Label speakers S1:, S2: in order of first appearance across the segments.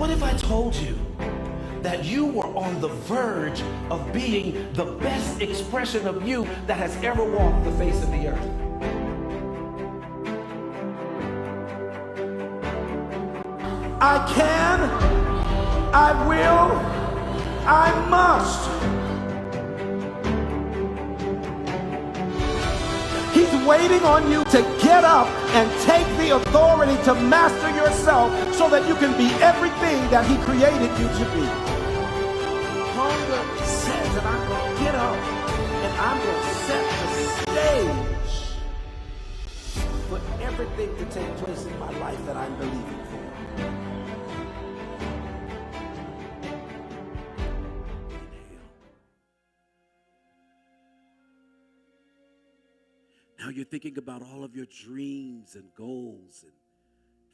S1: What if I told you that you were on the verge of being the best expression of you that has ever walked the face of the earth? I can, I will, I must. He's waiting on you to get up and take the authority to master yourself so that you can be everything that he created you to be. Hunger says that I'm going to get up and I'm going to set the stage for everything to take place in my life that I'm believing for. Now you're thinking about all of your dreams and goals and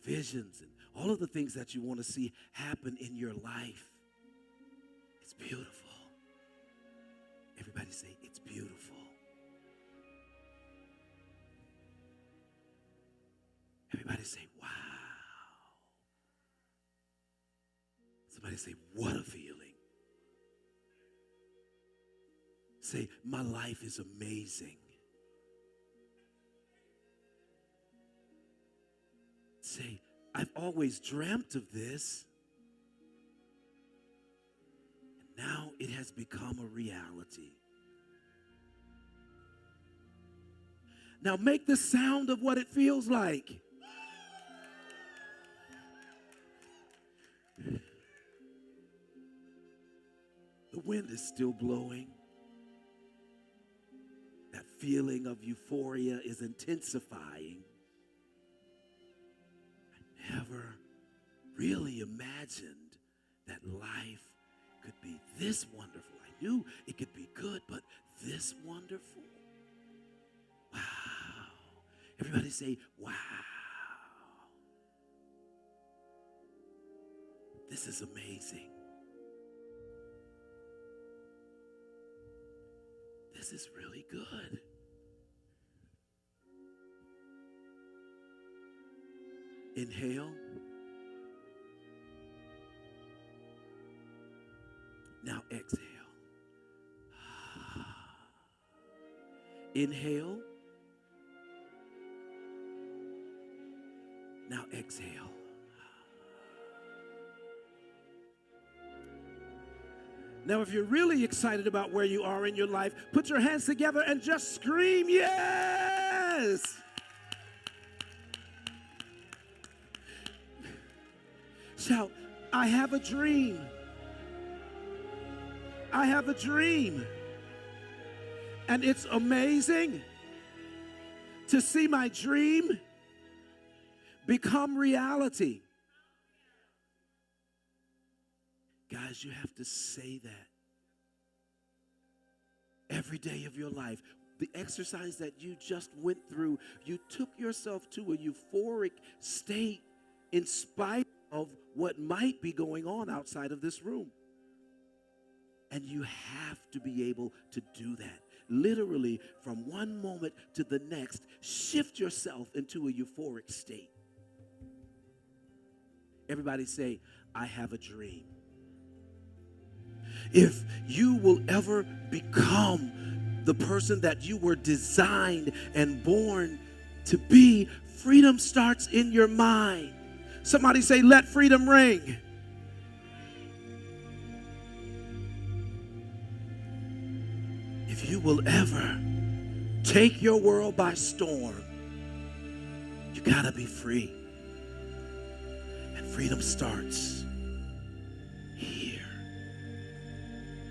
S1: visions and all of the things that you want to see happen in your life. It's beautiful. Everybody say, it's beautiful. Everybody say, wow. Somebody say, what a feeling. Say, my life is amazing. Say, I've always dreamt of this, and now it has become a reality. Now make the sound of what it feels like. The wind is still blowing. That feeling of euphoria is intensifying. Never really imagined that life could be this wonderful. I knew it could be good, but this wonderful? Wow. Everybody say, wow. This is amazing. This is really good. Inhale. Now exhale. Inhale. Now exhale. Now, if you're really excited about where you are in your life, put your hands together and just scream, yes! Shout, I have a dream. I have a dream. And it's amazing to see my dream become reality. Guys, you have to say that every day of your life. The exercise that you just went through, you took yourself to a euphoric state in spite of what might be going on outside of this room. And you have to be able to do that. Literally, from one moment to the next, shift yourself into a euphoric state. Everybody say, I have a dream. If you will ever become the person that you were designed and born to be, freedom starts in your mind. Somebody say, let freedom ring. If you will ever take your world by storm, you gotta be free. And freedom starts here.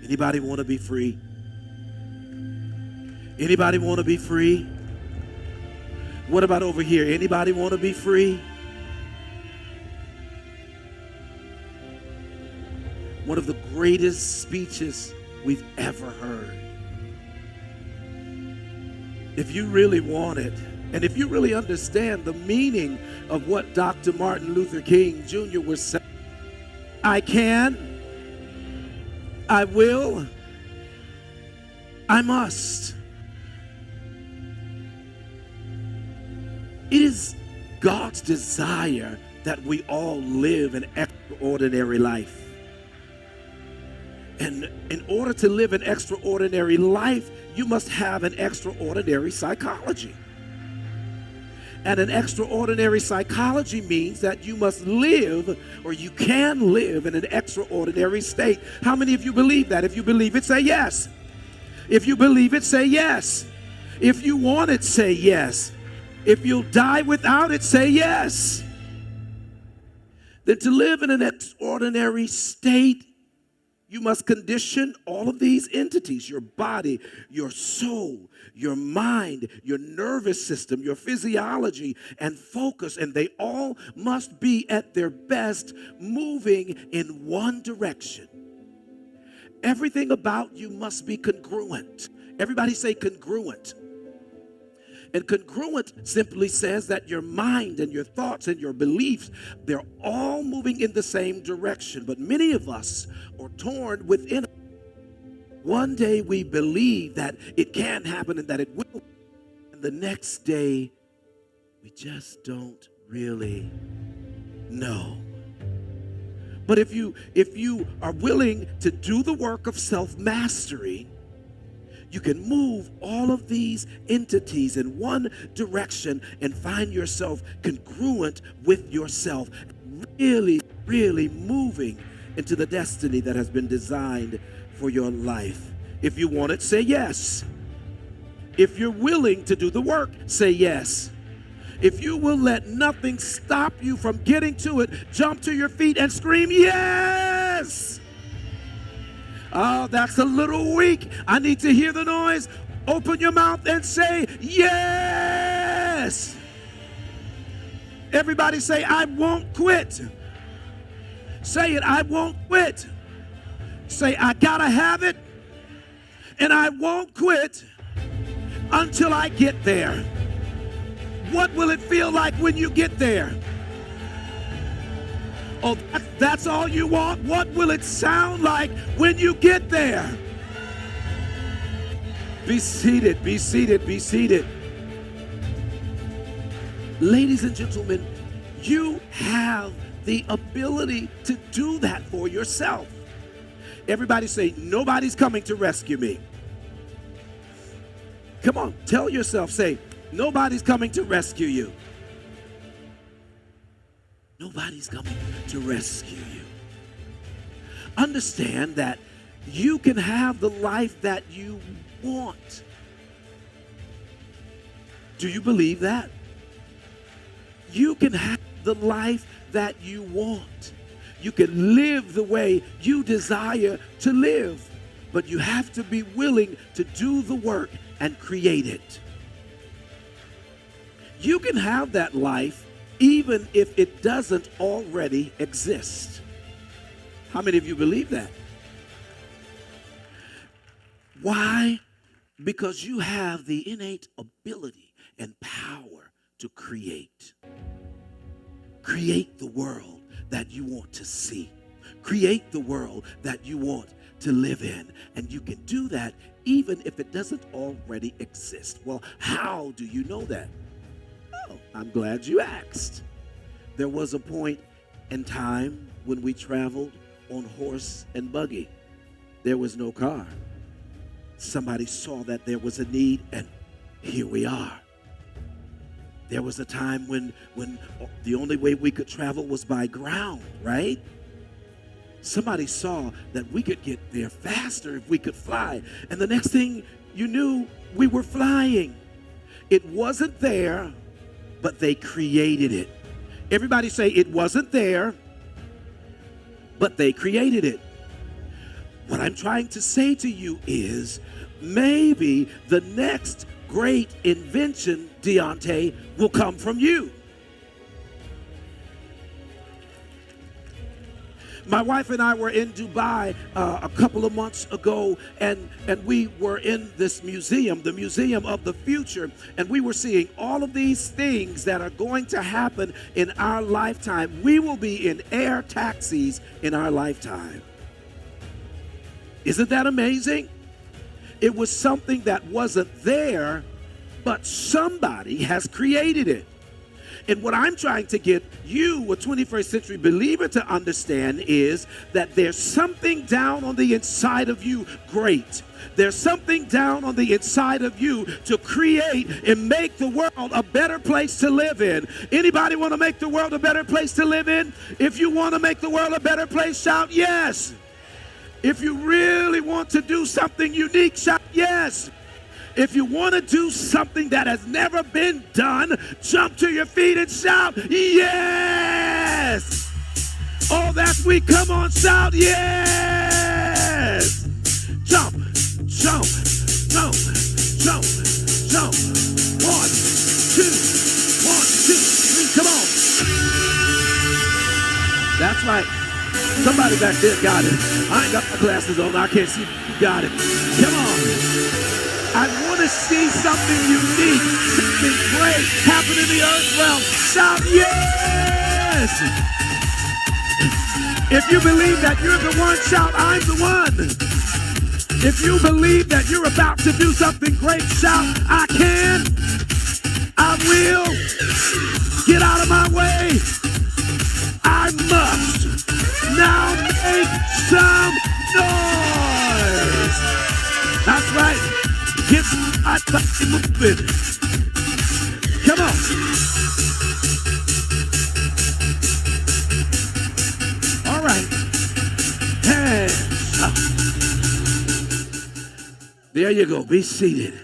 S1: Anybody want to be free? Anybody want to be free? What about over here? Anybody want to be free? One of the greatest speeches we've ever heard. If you really want it, and if you really understand the meaning of what Dr. Martin Luther King Jr. was saying, I can, I will, I must. It is God's desire that we all live an extraordinary life. And in order to live an extraordinary life, you must have an extraordinary psychology. And an extraordinary psychology means that you must live, or you can live, in an extraordinary state. How many of you believe that? If you believe it, say yes. If you believe it, say yes. If you want it, say yes. If you'll die without it, say yes. Then to live in an extraordinary state, you must condition all of these entities: your body, your soul, your mind, your nervous system, your physiology, and focus. And they all must be at their best, moving in one direction. Everything about you must be congruent. Everybody say congruent. And congruent simply says that your mind and your thoughts and your beliefs, they're all moving in the same direction. But many of us are torn within. One day we believe that it can happen and that it will. And the next day, we just don't really know. But if you are willing to do the work of self-mastery, you can move all of these entities in one direction and find yourself congruent with yourself, really, really moving into the destiny that has been designed for your life. If you want it, say yes. If you're willing to do the work, say yes. If you will let nothing stop you from getting to it, jump to your feet and scream, yes! Oh, that's a little weak. I need to hear the noise. Open your mouth and say, yes. Everybody say, I won't quit. Say it, I won't quit. Say, I gotta have it, and I won't quit until I get there. What will it feel like when you get there? Oh, that's all you want? What will it sound like when you get there? Be seated, be seated, be seated. Ladies and gentlemen, you have the ability to do that for yourself. Everybody say, nobody's coming to rescue me. Come on, tell yourself, say, nobody's coming to rescue you. Nobody's coming to rescue you. Understand that you can have the life that you want. Do you believe that? You can have the life that you want. You can live the way you desire to live, but you have to be willing to do the work and create it. You can have that life even if it doesn't already exist. How many of you believe that? Why? Because you have the innate ability and power to create. Create the world that you want to see. Create the world that you want to live in. And you can do that even if it doesn't already exist. Well, how do you know that? Oh, I'm glad you asked. There was a point in time when we traveled on horse and buggy. There was no car. Somebody saw that there was a need, and here we are. There was a time when the only way we could travel was by ground, right? Somebody saw that we could get there faster if we could fly. And the next thing you knew, we were flying. It wasn't there, but they created it. Everybody say, it wasn't there, but they created it. What I'm trying to say to you is, maybe the next great invention, Deontay, will come from you. My wife and I were in Dubai a couple of months ago, and we were in this museum, the Museum of the Future, and we were seeing all of these things that are going to happen in our lifetime. We will be in air taxis in our lifetime. Isn't that amazing? It was something that wasn't there, but somebody has created it. And what I'm trying to get you, a 21st century believer, to understand is that there's something down on the inside of you great. There's something down on the inside of you to create and make the world a better place to live in. Anybody want to make the world a better place to live in? If you want to make the world a better place, shout yes. If you really want to do something unique, shout yes. If you want to do something that has never been done, jump to your feet and shout yes. Oh, that's we. Come on, shout yes. Jump, jump, jump, jump, jump. 1, 2, 1, 2, 3. Come on. That's right. Somebody back there got it. I ain't got my glasses on. I can't see. You got it. Come on. I want to see something unique, something great happen in the earth realm. Shout yes! If you believe that you're the one, shout I'm the one. If you believe that you're about to do something great, shout I can, I will, get out of my way, I must. Now make some noise. That's right. Get moving. Come on. All right. Hands up. There you go. Be seated.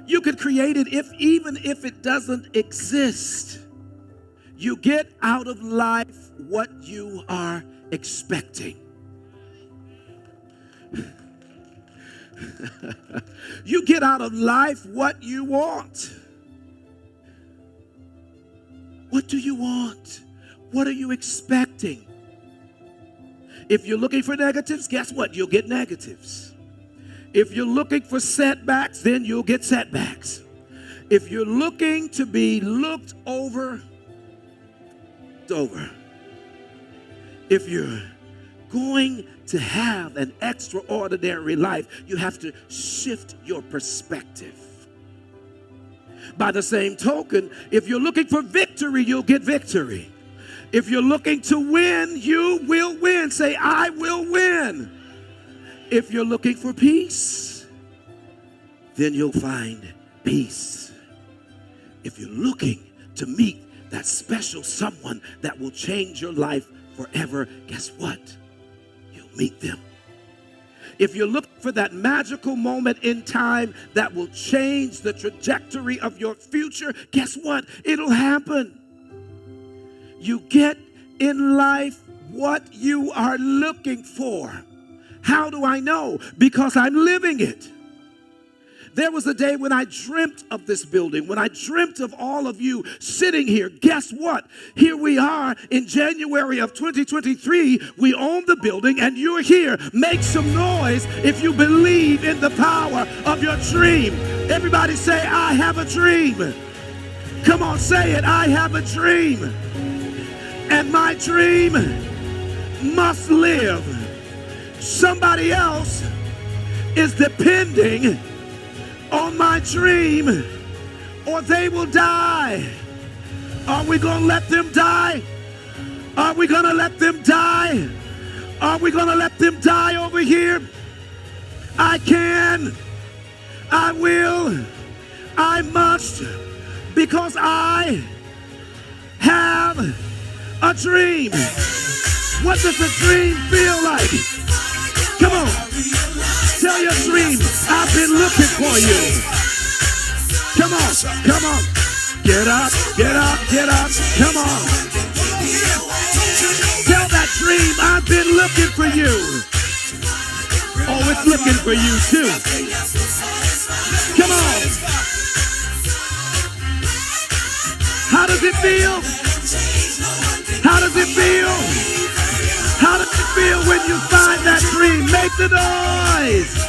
S1: You could create it even if it doesn't exist. You get out of life what you are expecting. You get out of life what you want. What do you want? What are you expecting? If you're looking for negatives, guess what? You'll get negatives. If you're looking for setbacks, then you'll get setbacks. If you're looking to be looked over, it's over. If you're going to have an extraordinary life, you have to shift your perspective. By the same token, if you're looking for victory, you'll get victory. If you're looking to win, you will win. Say, I will win. If you're looking for peace, then you'll find peace. If you're looking to meet that special someone that will change your life forever, guess what? Meet them. If you're looking for that magical moment in time that will change the trajectory of your future, guess what? It'll happen. You get in life what you are looking for. How do I know? Because I'm living it. There was a day when I dreamt of this building, when I dreamt of all of you sitting here. Guess what? Here we are in January of 2023. We own the building and you're here. Make some noise if you believe in the power of your dream. Everybody say, I have a dream. Come on, say it. I have a dream. And my dream must live. Somebody else is depending on my dream, or they will die. Are we gonna let them die? Are we gonna let them die? Are we gonna let them die over here? I can, I will, I must, because I have a dream. What does a dream feel like? Come on. Tell your dream, I've been looking for you. Come on, come on. Get up, get up, get up. Come on. Tell that dream, I've been looking for you. Oh, it's looking for you too. Come on. How does it feel? How does it feel? How does it feel when you find that dream? Make the noise.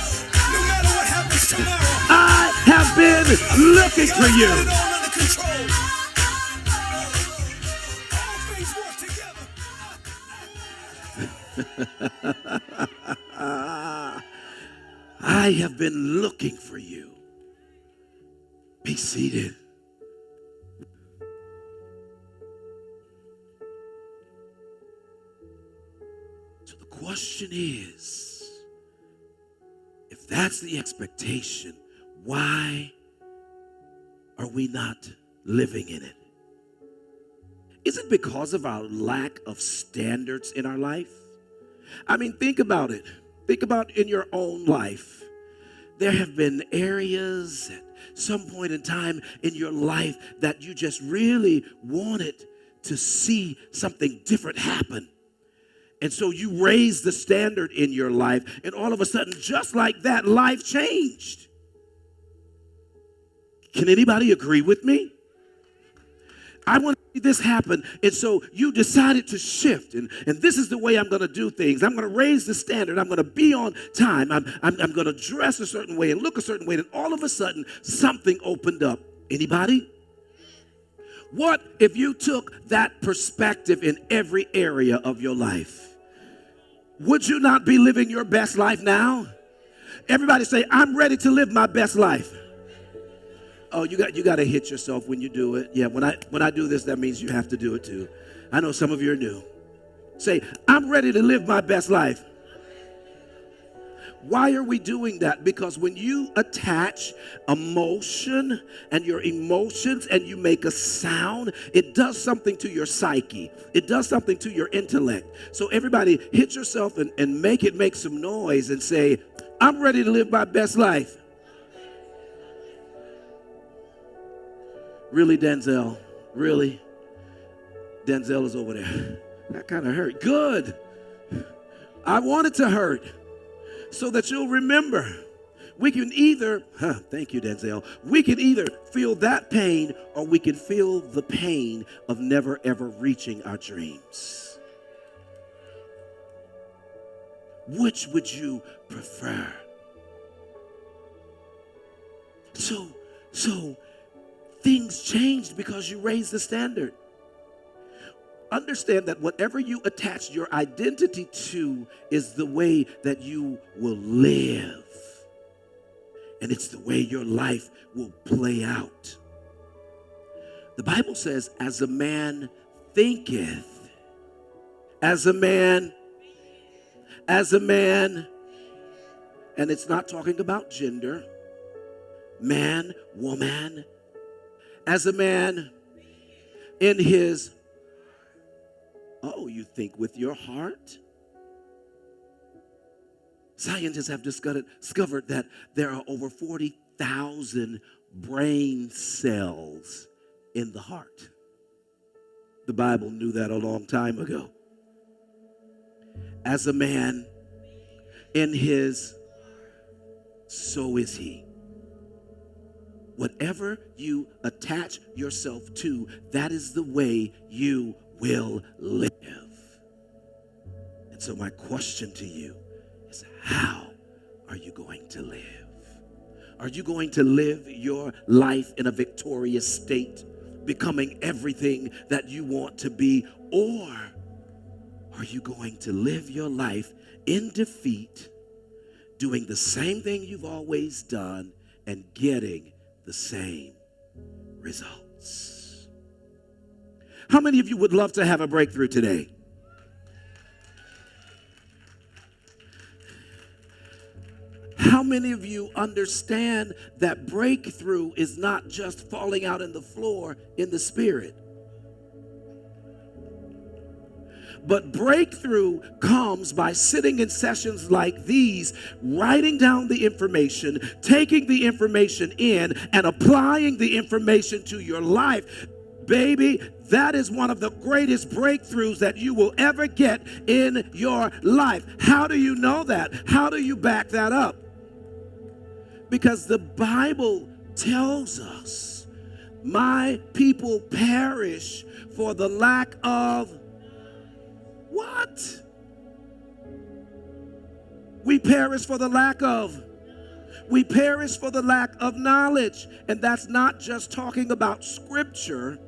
S1: I have been looking for you. I have been looking for you. Be seated. question is, if that's the expectation, why are we not living in it? Is it because of our lack of standards in our life? I mean, think about it. Think about in your own life. There have been areas at some point in time in your life that you just really wanted to see something different happen. And so you raised the standard in your life, and all of a sudden, just like that, life changed. Can anybody agree with me? I want to see this happen. And so you decided to shift. And this is the way I'm going to do things. I'm going to raise the standard. I'm going to be on time. I'm going to dress a certain way and look a certain way. And all of a sudden, something opened up. Anybody? What if you took that perspective in every area of your life? Would you not be living your best life now? Everybody say, I'm ready to live my best life. Oh, you got to hit yourself when you do it. Yeah, when I do this, that means you have to do it too. I know some of you are new. Say, I'm ready to live my best life. Why are we doing that? Because when you attach emotion and your emotions and you make a sound, it does something to your psyche. It does something to your intellect. So everybody hit yourself and make some noise and say, I'm ready to live my best life. Really, Denzel? Really? Denzel is over there. That kind of hurt. Good. I want it to hurt so that you'll remember. We can either, thank you, Denzel. We can either feel that pain or we can feel the pain of never, ever reaching our dreams. Which would you prefer? So, things changed because you raised the standard. Understand that whatever you attach your identity to is the way that you will live. And it's the way your life will play out. The Bible says, as a man thinketh, as a man, and it's not talking about gender, man, woman, as a man in his, you think with your heart? Scientists have discovered that there are over 40,000 brain cells in the heart. The Bible knew that a long time ago. As a man in his, so is he. Whatever you attach yourself to, that is the way you will live. And so my question to you is, how are you going to live? Are you going to live your life in a victorious state, becoming everything that you want to be? Or are you going to live your life in defeat, doing the same thing you've always done and getting the same results? How many of you would love to have a breakthrough today? How many of you understand that breakthrough is not just falling out on the floor in the spirit? But breakthrough comes by sitting in sessions like these, writing down the information, taking the information in, and applying the information to your life. Baby, that is one of the greatest breakthroughs that you will ever get in your life. How do you know that? How do you back that up? Because the Bible tells us, my people perish for the lack of what? We perish for the lack of. We perish for the lack of knowledge. And that's not just talking about scripture.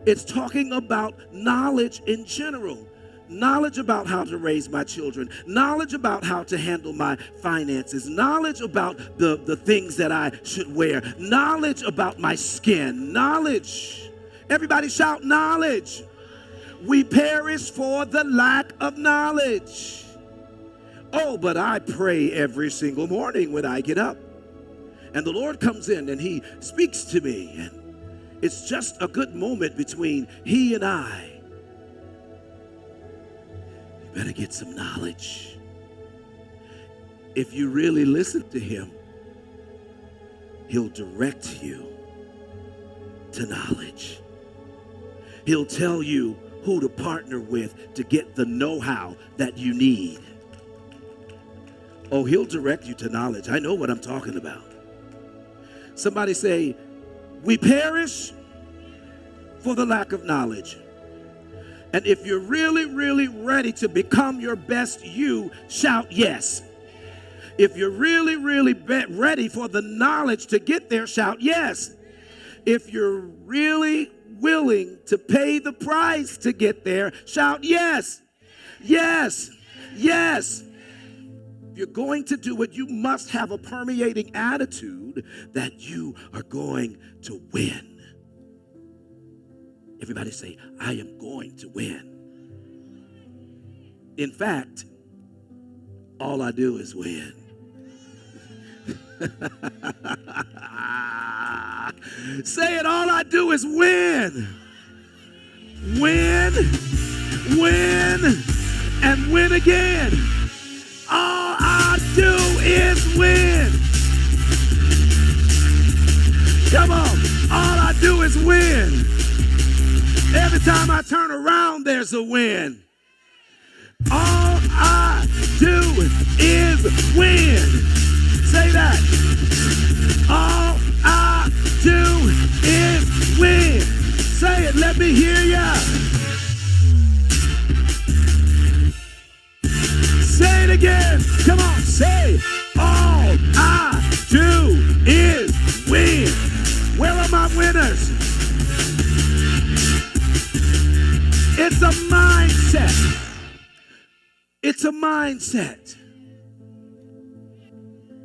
S1: It's talking about knowledge in general. Knowledge about how to raise my children. Knowledge about how to handle my finances. Knowledge about the things that I should wear. Knowledge about my skin. Knowledge. Everybody shout knowledge. We perish for the lack of knowledge. Oh, but I pray every single morning when I get up. And the Lord comes in and he speaks to me. And it's just a good moment between he and I. You better get some knowledge. If you really listen to him, he'll direct you to knowledge. He'll tell you who to partner with to get the know-how that you need. Oh, he'll direct you to knowledge. I know what I'm talking about. Somebody say, we perish for the lack of knowledge. And if you're really, really ready to become your best you, shout yes. If you're really, really ready for the knowledge to get there, shout yes. If you're really willing to pay the price to get there, shout yes. Yes. Yes. If you're going to do it, you must have a permeating attitude that you are going to win. Everybody say, I am going to win. In fact, all I do is win. Say it, all I do is win. Win, win, and win again. All I do is win. Come on, all I do is win. Every time I turn around, there's a win. All I do is win. Say that. All I do is win. Say it, let me hear ya. Say it again. Come on, say it. All I do is win. Where are my winners? It's a mindset. It's a mindset.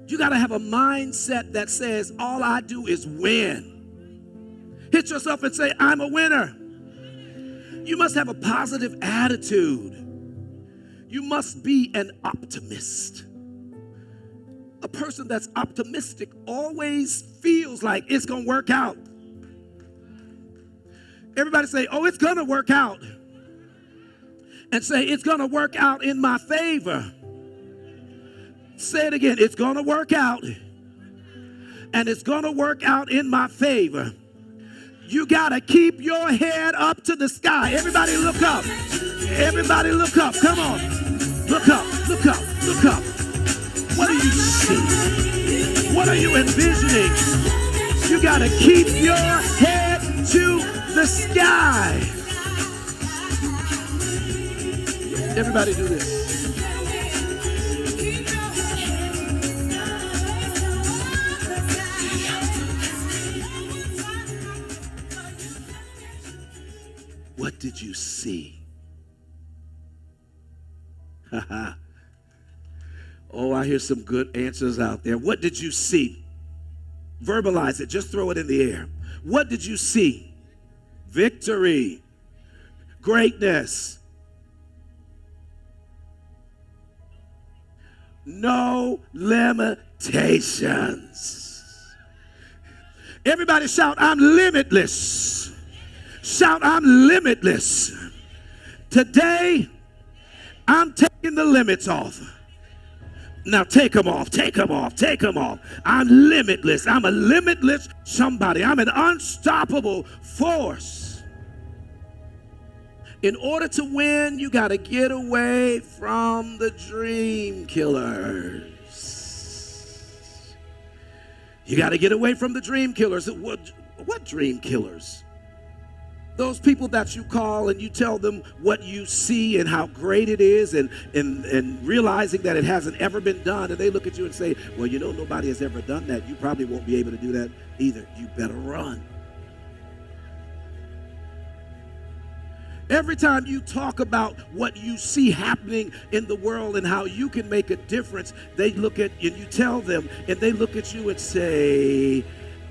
S1: You got to have a mindset that says, all I do is win. Hit yourself and say, I'm a winner. You must have a positive attitude. You must be an optimist. A person that's optimistic always feels like it's going to work out. Everybody say, oh, it's going to work out. And say, it's going to work out in my favor. Say it again. It's going to work out. And it's going to work out in my favor. You got to keep your head up to the sky. Everybody look up. Everybody look up. Come on. Look up. Look up. Look up. What do you see? What are you envisioning? You got to keep your head to the sky. Everybody do this. What did you see? Oh, I hear some good answers out there. What did you see? Verbalize it. Just throw it in the air. What did you see? Victory. Greatness. No limitations. Everybody shout, I'm limitless. Shout, I'm limitless. Today, I'm taking the limits off. Now take them off, take them off, take them off. I'm limitless. I'm a limitless somebody. I'm an unstoppable force. In order to win, you got to get away from the dream killers. You got to get away from the dream killers. What dream killers? Those people that you call and you tell them what you see and how great it is and realizing that it hasn't ever been done. And they look at you and say, well, you know, nobody has ever done that. You probably won't be able to do that either. You better run. Every time you talk about what you see happening in the world and how you can make a difference, they look at you and you tell them and they look at you and say,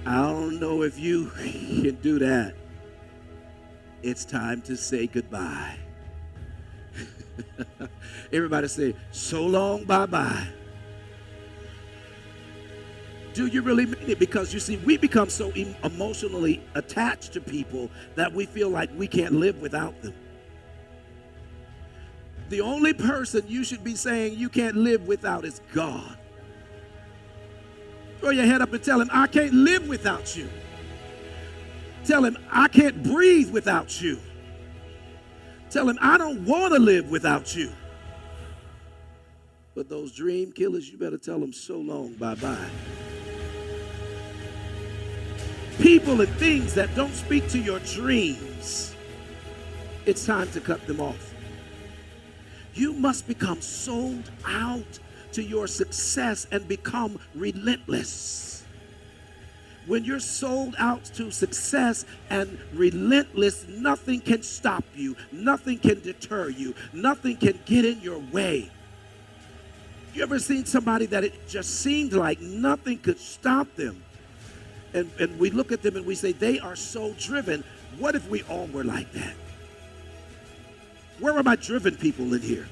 S1: I don't know if you can do that. It's time to say goodbye. Everybody say, so long, bye-bye. Do you really mean it? Because you see, we become so emotionally attached to people that we feel like we can't live without them. The only person you should be saying you can't live without is God. Throw your head up and tell him, I can't live without you. Tell him, I can't breathe without you. Tell him, I don't want to live without you. But those dream killers, you better tell them so long, bye-bye. People and things that don't speak to your dreams, it's time to cut them off. You must become sold out to your success and become relentless. When you're sold out to success and relentless, nothing can stop you. Nothing can deter you. Nothing can get in your way. You ever seen somebody that it just seemed like nothing could stop them? And we look at them and we say, they are so driven. What if we all were like that? Where are my driven people in here?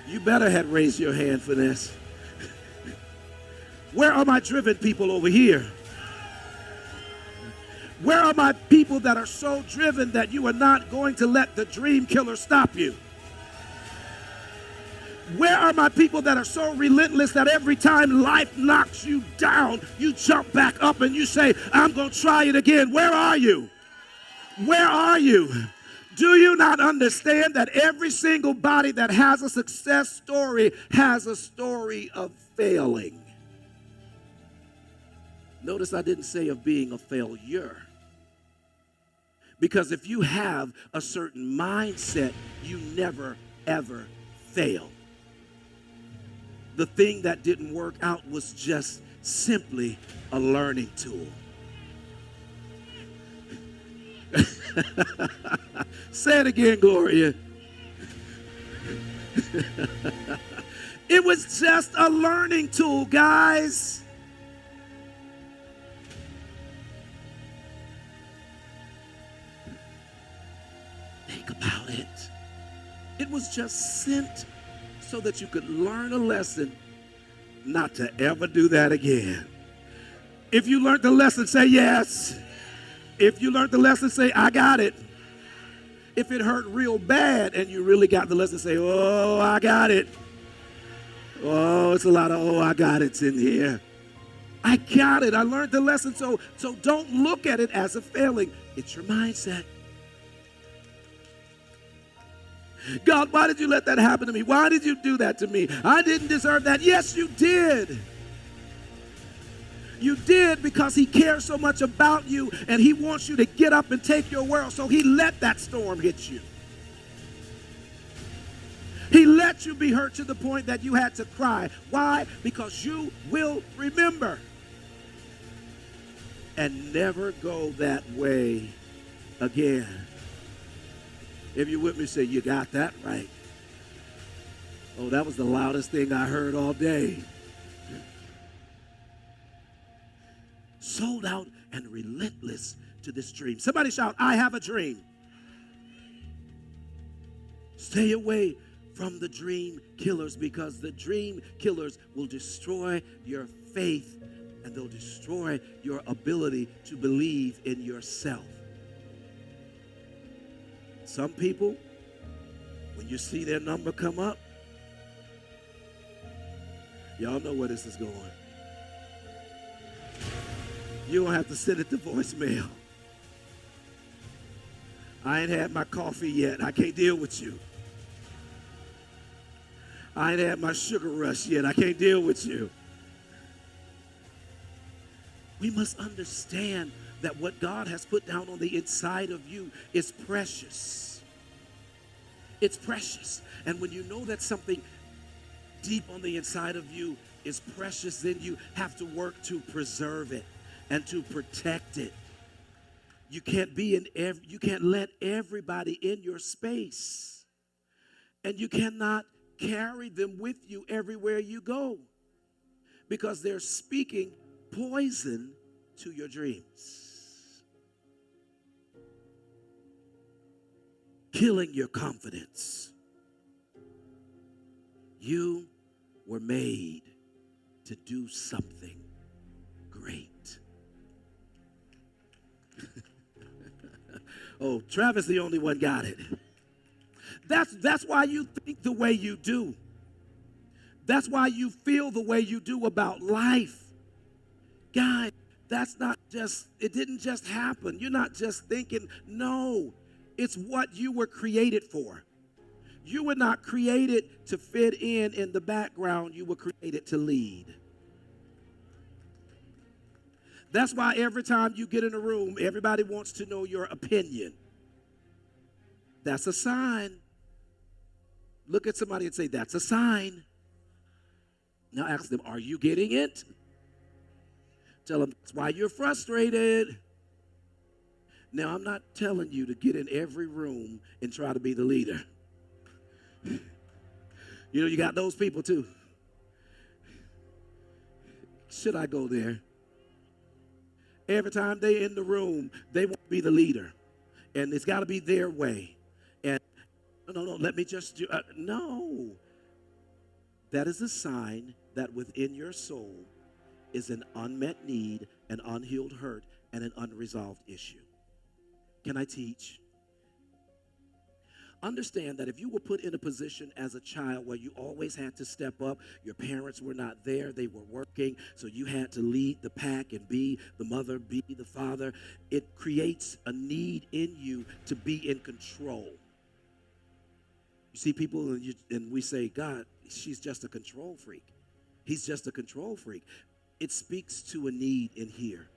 S1: You better have raised your hand for this. Where are my driven people over here? Where are my people that are so driven that you are not going to let the dream killer stop you? Where are my people that are so relentless that every time life knocks you down, you jump back up and you say, I'm going to try it again? Where are you? Where are you? Do you not understand that every single body that has a success story has a story of failing? Notice I didn't say of being a failure. Because if you have a certain mindset, you never, ever fail. The thing that didn't work out was just simply a learning tool. Say it again, Gloria. It was just a learning tool, guys. Think about it. It was just sent so that you could learn a lesson not to ever do that again. If you learned the lesson, say yes. If you learned the lesson, say, I got it. If it hurt real bad and you really got the lesson, say, oh, I got it. Oh, it's a lot of, oh, I got it's in here. I got it. I learned the lesson. So don't look at it as a failing. It's your mindset. God, why did you let that happen to me? Why did you do that to me? I didn't deserve that. Yes, you did. You did because he cares so much about you and he wants you to get up and take your world. So he let that storm hit you. He let you be hurt to the point that you had to cry. Why? Because you will remember and never go that way again. If you're with me, say, you got that right. Oh, that was the loudest thing I heard all day. Sold out and relentless to this dream. Somebody shout, I have a dream. Stay away from the dream killers because the dream killers will destroy your faith and they'll destroy your ability to believe in yourself. Some people, when you see their number come up, y'all know where this is going. You don't have to sit at the voicemail. I ain't had my coffee yet. I can't deal with you. I ain't had my sugar rush yet. I can't deal with you. We must understand that what God has put down on the inside of you is precious. It's precious. And when you know that something deep on the inside of you is precious, then you have to work to preserve it and to protect it. You can't you can't let everybody in your space. And you cannot carry them with you everywhere you go because they're speaking poison to your dreams, killing your confidence, You were made to do something great. Oh, Travis, the only one got it. That's why you think the way you do. That's why you feel the way you do about life. Guys, that's not just, it didn't just happen. You're not just thinking, no, it's what you were created for. You were not created to fit in the background. You were created to lead. That's why every time you get in a room, everybody wants to know your opinion. That's a sign. Look at somebody and say, that's a sign. Now ask them, are you getting it? Tell them, that's why you're frustrated. Now, I'm not telling you to get in every room and try to be the leader. You know, you got those people too. Should I go there? Every time they in the room, they want to be the leader. And it's got to be their way. And no, let me just do, no. That is a sign that within your soul is an unmet need, an unhealed hurt, and an unresolved issue. Can I teach? Understand that if you were put in a position as a child where you always had to step up, your parents were not there, they were working, so you had to lead the pack and be the mother, be the father, it creates a need in you to be in control. You see people and we say, God, she's just a control freak. He's just a control freak. It speaks to a need in here.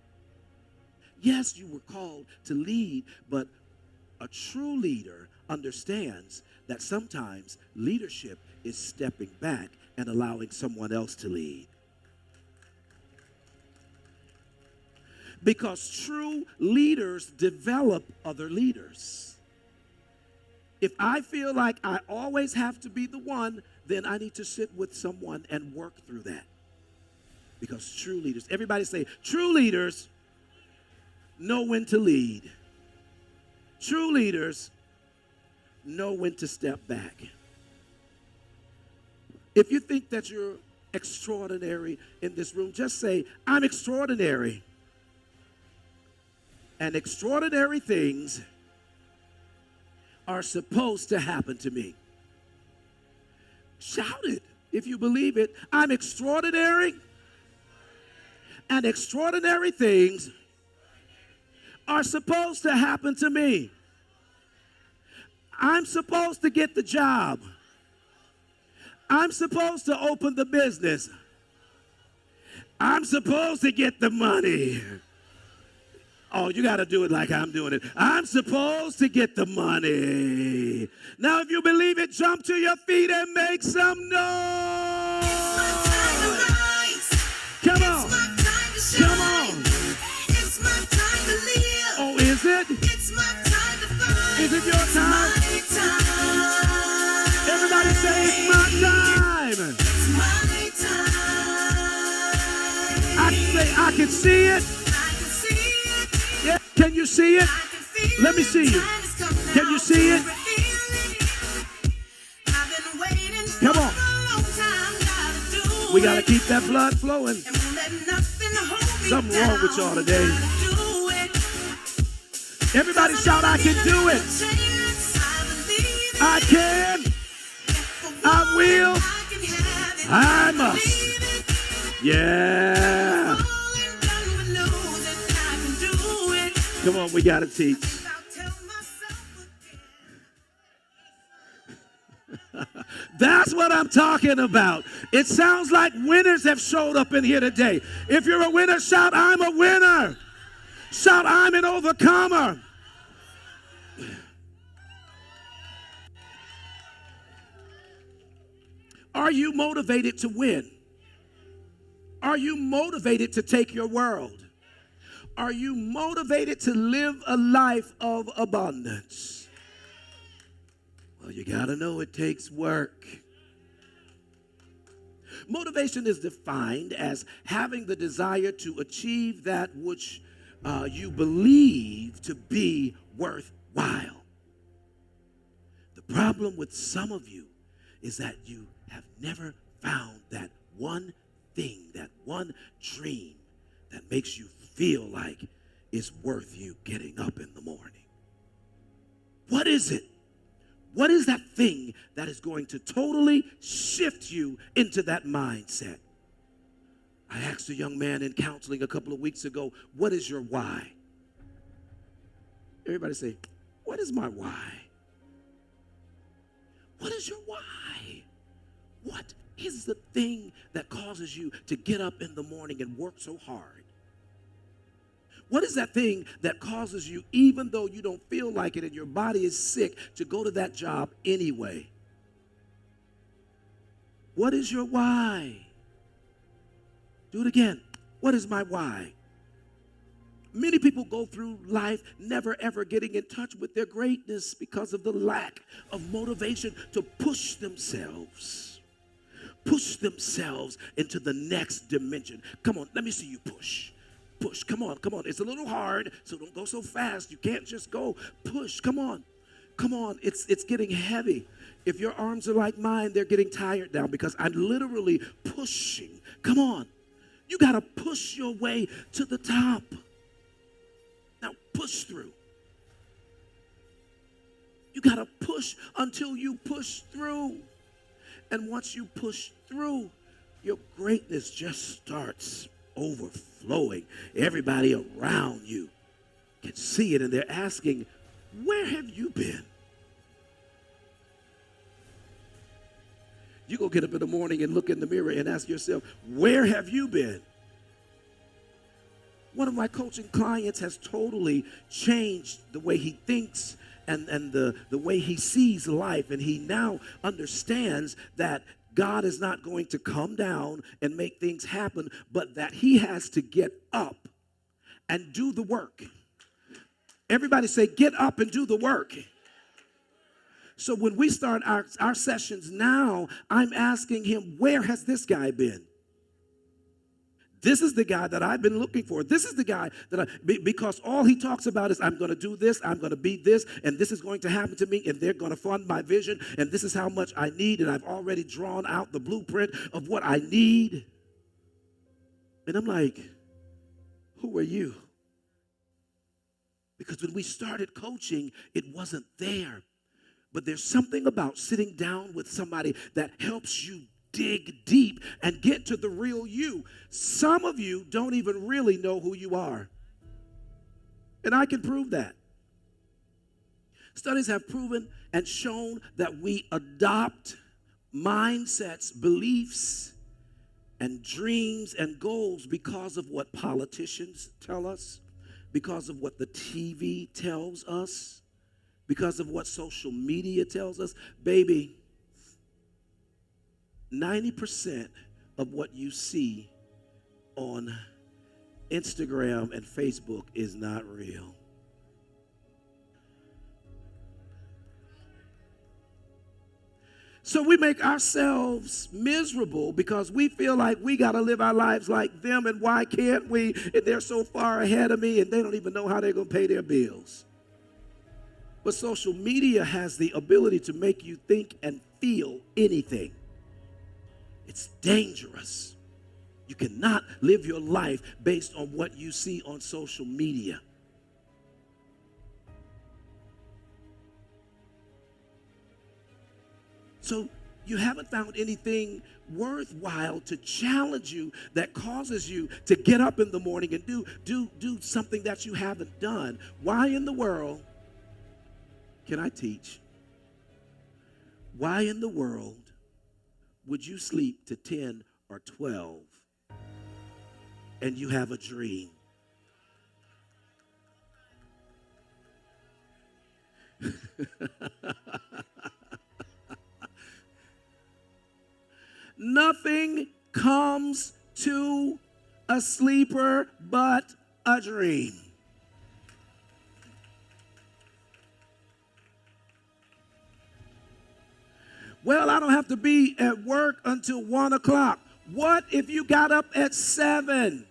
S1: Yes, you were called to lead, but a true leader understands that sometimes leadership is stepping back and allowing someone else to lead. Because true leaders develop other leaders. If I feel like I always have to be the one, then I need to sit with someone and work through that. Because true leaders, everybody say, true leaders know when to lead. True leaders know when to step back. If you think that you're extraordinary in this room, just say, I'm extraordinary. And extraordinary things are supposed to happen to me. Shout it if you believe it. I'm extraordinary. And extraordinary things are supposed to happen to me. I'm supposed to get the job. I'm supposed to open the business. I'm supposed to get the money. Oh, you got to do it like I'm doing it. I'm supposed to get the money. Now, if you believe it, jump to your feet and make some noise. It's my time to rise. Come on. It's my time to shine. Come on. It's my time to live. Oh, is it? It's my time to find. Is it your time? It's my time. Everybody say it's my time. It's my time. I can say I can see it. Yeah, can you see it? Let me see you. Can you see it? Come on. We got to keep that blood flowing. Something wrong with y'all today. Everybody shout, I can do it. I can. I will. I must. Yeah. Come on, we got to teach. That's what I'm talking about. It sounds like winners have showed up in here today. If you're a winner, shout, I'm a winner. Shout, I'm an overcomer. Are you motivated to win? Are you motivated to take your world? Are you motivated to live a life of abundance? Well, you got to know it takes work. Motivation is defined as having the desire to achieve that which you believe to be worthwhile. The problem with some of you is that you have never found that one thing, that one dream that makes you feel like it's worth you getting up in the morning. What is it? What is that thing that is going to totally shift you into that mindset? I asked a young man in counseling a couple of weeks ago, what is your why? Everybody say, what is my why? What is your why? What is the thing that causes you to get up in the morning and work so hard? What is that thing that causes you, even though you don't feel like it and your body is sick, to go to that job anyway? What is your why? Do it again. What is my why? Many people go through life never ever getting in touch with their greatness because of the lack of motivation to push themselves into the next dimension. Come on, let me see you push. Push, come on. It's a little hard, so don't go so fast. You can't just go. Push, come on. It's getting heavy. If your arms are like mine, they're getting tired now because I'm literally pushing. Come on. You got to push your way to the top. Now push through. You got to push until you push through. And once you push through, your greatness just starts overflowing. Everybody around you can see it, and they're asking, where have you been? You go get up in the morning and look in the mirror and ask yourself, where have you been? One of my coaching clients has totally changed the way he thinks and the way he sees life, and he now understands that God is not going to come down and make things happen, but that he has to get up and do the work. Everybody say, get up and do the work. So when we start our sessions now, I'm asking him, where has this guy been? This is the guy that I've been looking for. This is the guy because all he talks about is, I'm going to do this, I'm going to be this, and this is going to happen to me, and they're going to fund my vision, and this is how much I need, and I've already drawn out the blueprint of what I need. And I'm like, who are you? Because when we started coaching, it wasn't there. But there's something about sitting down with somebody that helps you dig deep and get to the real you. Some of you don't even really know who you are. And I can prove that. Studies have proven and shown that we adopt mindsets, beliefs, and dreams and goals because of what politicians tell us, because of what the TV tells us, because of what social media tells us. Baby, 90% of what you see on Instagram and Facebook is not real. So we make ourselves miserable because we feel like we got to live our lives like them, and why can't we? And they're so far ahead of me, and they don't even know how they're going to pay their bills. But social media has the ability to make you think and feel anything. It's dangerous. You cannot live your life based on what you see on social media. So you haven't found anything worthwhile to challenge you that causes you to get up in the morning and do something that you haven't done. Why in the world can I teach? Why in the world would you sleep to 10 or 12 and you have a dream? Nothing comes to a sleeper but a dream. Well, I don't have to be at work until 1 o'clock. What if you got up at 7?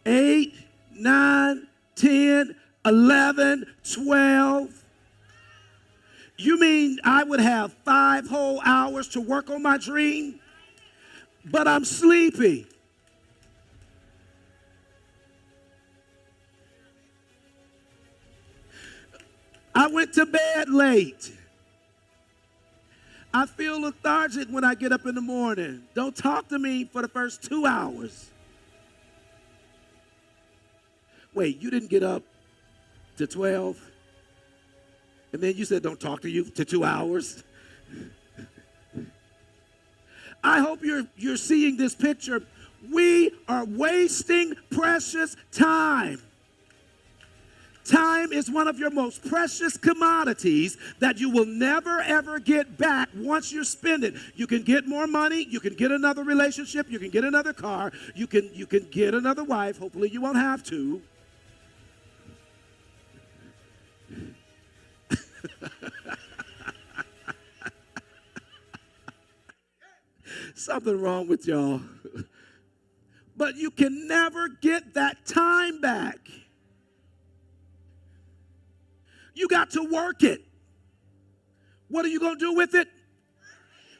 S1: 8, 9, 10, 11, 12. You mean I would have 5 whole hours to work on my dream, but I'm sleepy? I went to bed late. I feel lethargic when I get up in the morning. Don't talk to me for the first 2 hours. Wait, you didn't get up to 12? And then you said don't talk to you to 2 hours? I hope you're seeing this picture. We are wasting precious time. Time is one of your most precious commodities that you will never, ever get back once you spend it. You can get more money. You can get another relationship. You can get another car. You can get another wife. Hopefully you won't have to. Something wrong with y'all. But you can never get that time back. You got to work it. What are you going to do with it?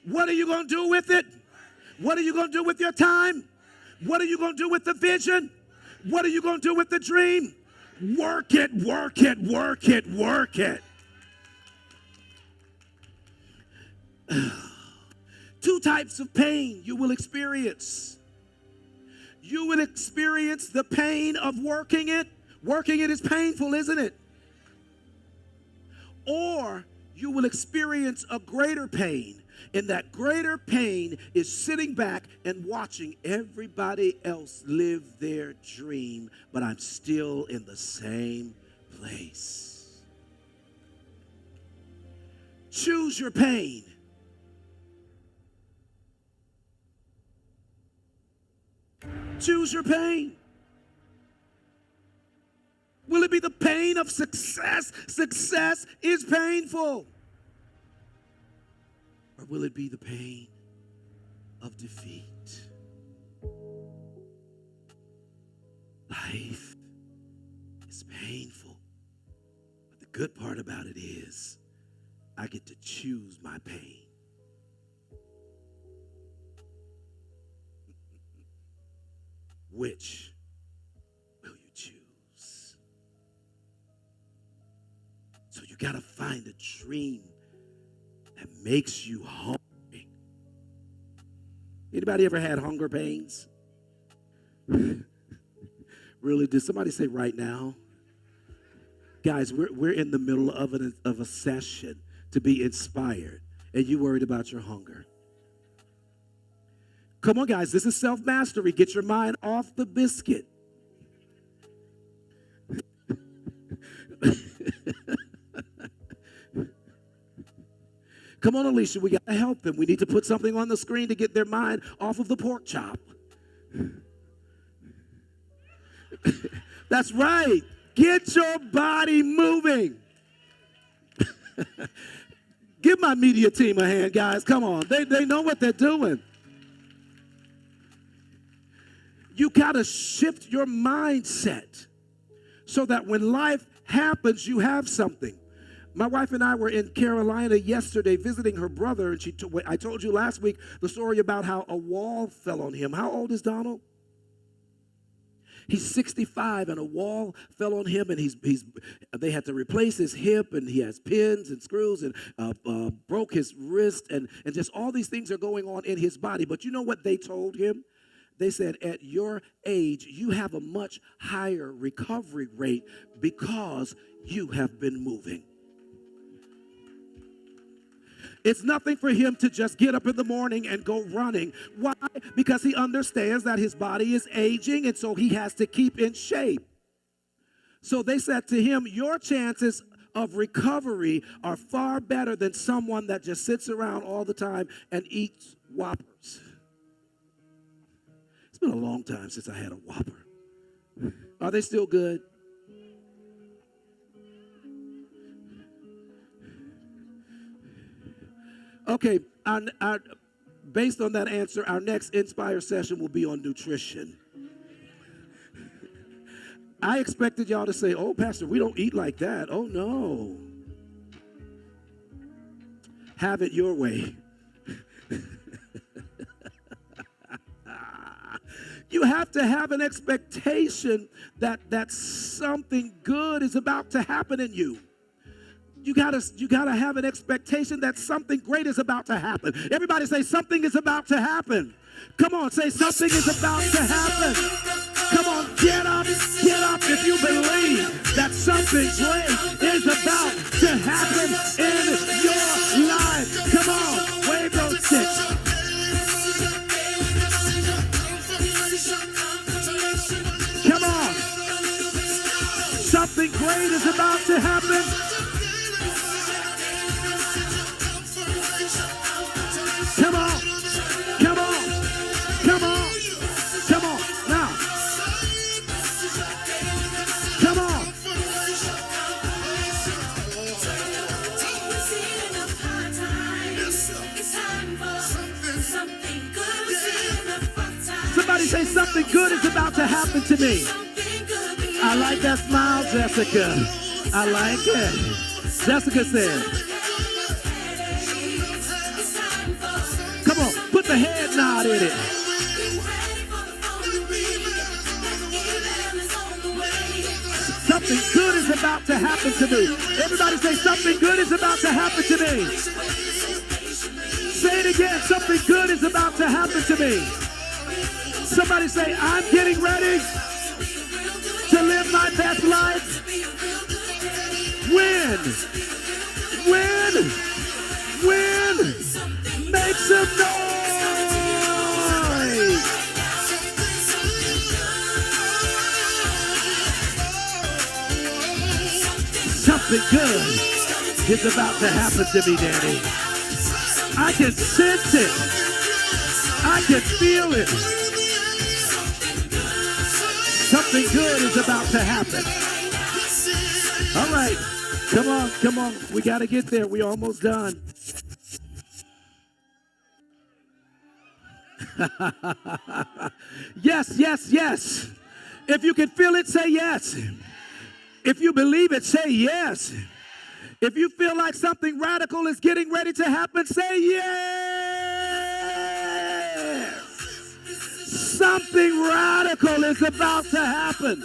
S1: What are you going to do with it? What are you going to do with your time? What are you going to do with the vision? What are you going to do with the dream? Work it, work it, work it, work it. 2 types of pain you will experience. You will experience the pain of working it. Working it is painful, isn't it? Or you will experience a greater pain. And that greater pain is sitting back and watching everybody else live their dream, but I'm still in the same place. Choose your pain. Choose your pain. Will it be the pain of success? Success is painful. Or will it be the pain of defeat? Life is painful. But the good part about it is I get to choose my pain. Which will you choose? So you got to find a dream that makes you hungry. Anybody ever had hunger pains? Really? Did somebody say right now? Guys, we're in the middle of a session to be inspired, and you worried about your hunger. Come on, guys, this is self-mastery. Get your mind off the biscuit. Come on, Alicia, we got to help them. We need to put something on the screen to get their mind off of the pork chop. That's right. Get your body moving. Give my media team a hand, guys. Come on. They know what they're doing. You got to shift your mindset so that when life happens, you have something. My wife and I were in Carolina yesterday visiting her brother, and I told you last week the story about how a wall fell on him. How old is Donald? He's 65, and a wall fell on him, and they had to replace his hip, and he has pins and screws, and broke his wrist, and just all these things are going on in his body. But you know what they told him? They said, at your age, you have a much higher recovery rate because you have been moving. It's nothing for him to just get up in the morning and go running. Why? Because he understands that his body is aging, and so he has to keep in shape. So they said to him, your chances of recovery are far better than someone that just sits around all the time and eats Whoppers. It's been a long time since I had a Whopper. Are they still good? Okay, based on that answer, our next Inspire session will be on nutrition. I expected y'all to say, oh, Pastor, we don't eat like that. Oh, no. have it your way. You have to have an expectation that something good is about to happen in you. You gotta have an expectation that something great is about to happen. Everybody say something is about to happen. Come on, say something is about to happen. Come on, get up if you believe that something great is about to happen in your life. Come on, wave those sticks. Come on. Something great is about to happen. Come on. Come on. Come on. Come on. Now. Come on. Somebody say something good is about to happen to me. I like that smile, Jessica. I like it. Jessica said. Come on, put the head nod in it. Something good is about to happen to me. Everybody say something good is about to happen to me. Say it again. Something good is about to happen to me. Somebody say, I'm getting ready to live my best life. Win. Make some noise. Something good is about to happen to me, Danny. I can sense it. I can feel it. Something good is about to happen. All right. Come on. We got to get there. We're almost done. Yes. If you can feel it, say yes. If you believe it, say yes. If you feel like something radical is getting ready to happen, say yes. Something radical is about to happen.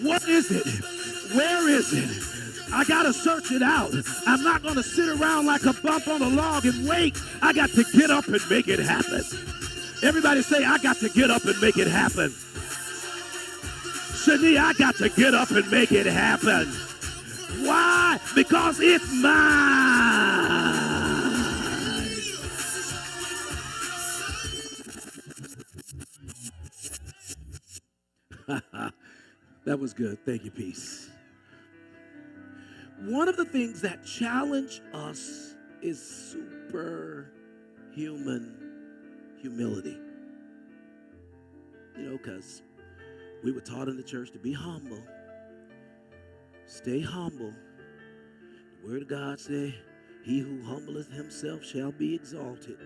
S1: What is it? Where is it? I got to search it out. I'm not going to sit around like a bump on a log and wait. I got to get up and make it happen. Everybody say, I got to get up and make it happen. Shani, I got to get up and make it happen. Why? Because it's mine. That was good. Thank you, Peace. One of the things that challenge us is superhuman humility. You know, because we were taught in the church to be humble. Stay humble. The word of God says, he who humbleth himself shall be exalted.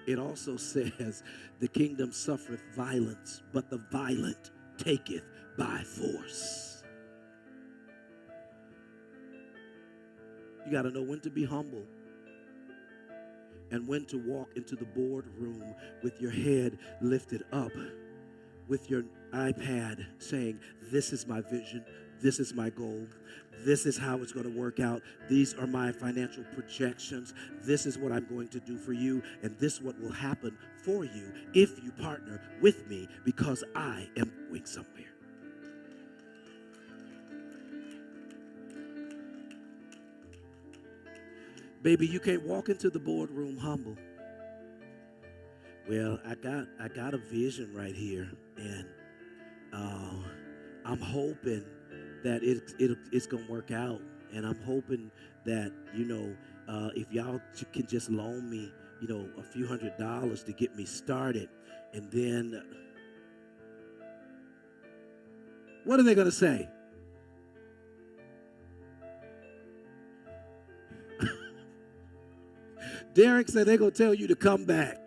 S1: It also says, the kingdom suffereth violence, but the violent taketh by force. You got to know when to be humble and when to walk into the boardroom with your head lifted up, with your iPad saying, this is my vision, this is my goal, this is how it's going to work out, these are my financial projections, this is what I'm going to do for you, and this is what will happen for you if you partner with me, because I am going somewhere. Baby, you can't walk into the boardroom humble. Well, I got a vision right here, and I'm hoping that it's gonna work out, and I'm hoping that if y'all can just loan me a few $100s to get me started, and then what are they gonna say? Derek said they're going to tell you to come back.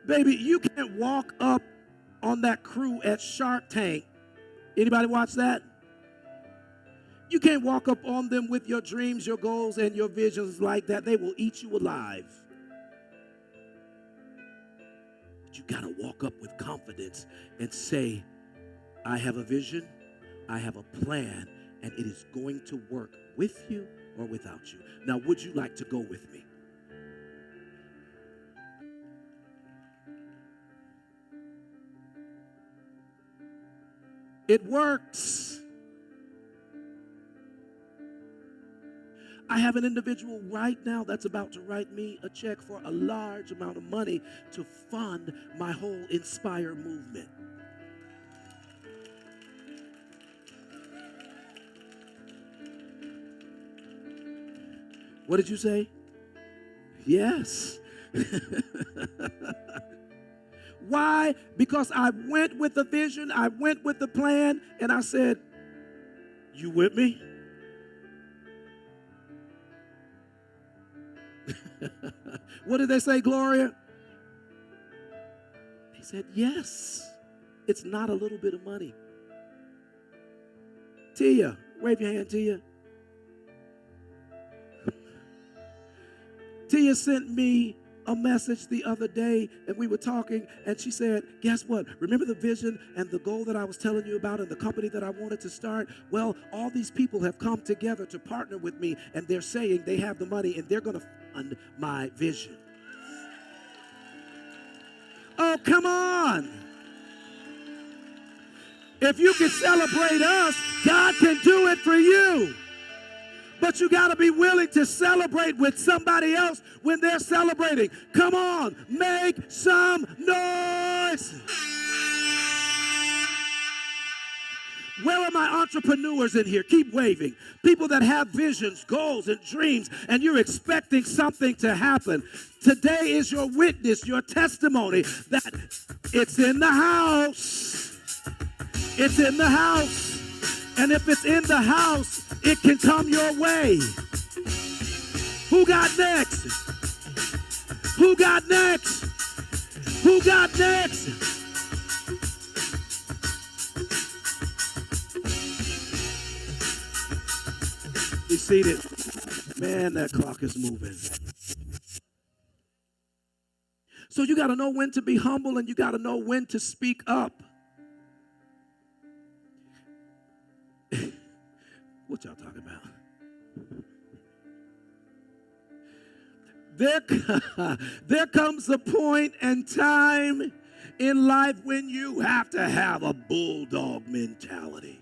S1: Baby, you can't walk up on that crew at Shark Tank. Anybody watch that? You can't walk up on them with your dreams, your goals, and your visions like that. They will eat you alive. But you got to walk up with confidence and say, I have a vision, I have a plan, and it is going to work with you or without you. Now, would you like to go with me? It works. I have an individual right now that's about to write me a check for a large amount of money to fund my whole Inspire movement. What did you say? Yes. Why? Because I went with the vision, I went with the plan, and I said, you with me? What did they say, Gloria? They said, yes. It's not a little bit of money. Tia, wave your hand, Tia. Tia sent me a message the other day, and we were talking, and she said, guess what? Remember the vision and the goal that I was telling you about and the company that I wanted to start? Well, all these people have come together to partner with me, and they're saying they have the money, and they're going to fund my vision. Oh, come on. If you can celebrate us, God can do it for you. But you got to be willing to celebrate with somebody else when they're celebrating. Come on, make some noise. Where are my entrepreneurs in here? Keep waving. People that have visions, goals, and dreams, and you're expecting something to happen. Today is your witness, your testimony that it's in the house. It's in the house. And if it's in the house, it can come your way. Who got next? Who got next? Who got next? Be seated. Man, that clock is moving. So you got to know when to be humble and you got to know when to speak up. What y'all talking about? There comes a point and time in life when you have to have a bulldog mentality.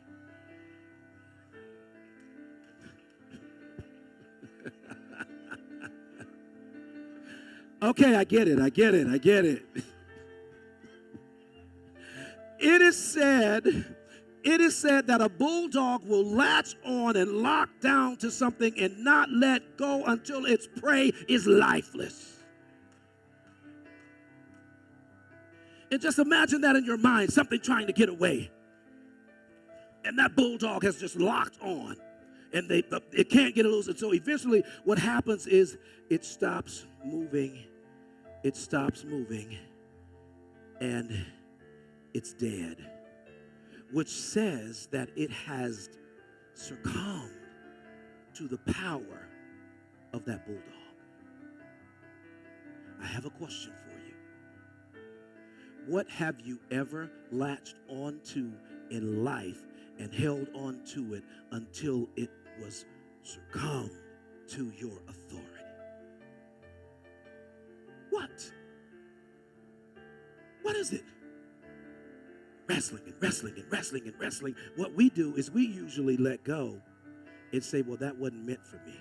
S1: Okay, I get it. It is said that a bulldog will latch on and lock down to something and not let go until its prey is lifeless. And just imagine that in your mind, something trying to get away. And that bulldog has just locked on. And it can't get loose. And so eventually what happens is it stops moving. It stops moving. And it's dead. Which says that it has succumbed to the power of that bulldog. I have a question for you. What have you ever latched onto in life and held on to it until it was succumbed to your authority? What? What is it? Wrestling and wrestling and wrestling and wrestling. What we do is we usually let go and say, well, that wasn't meant for me.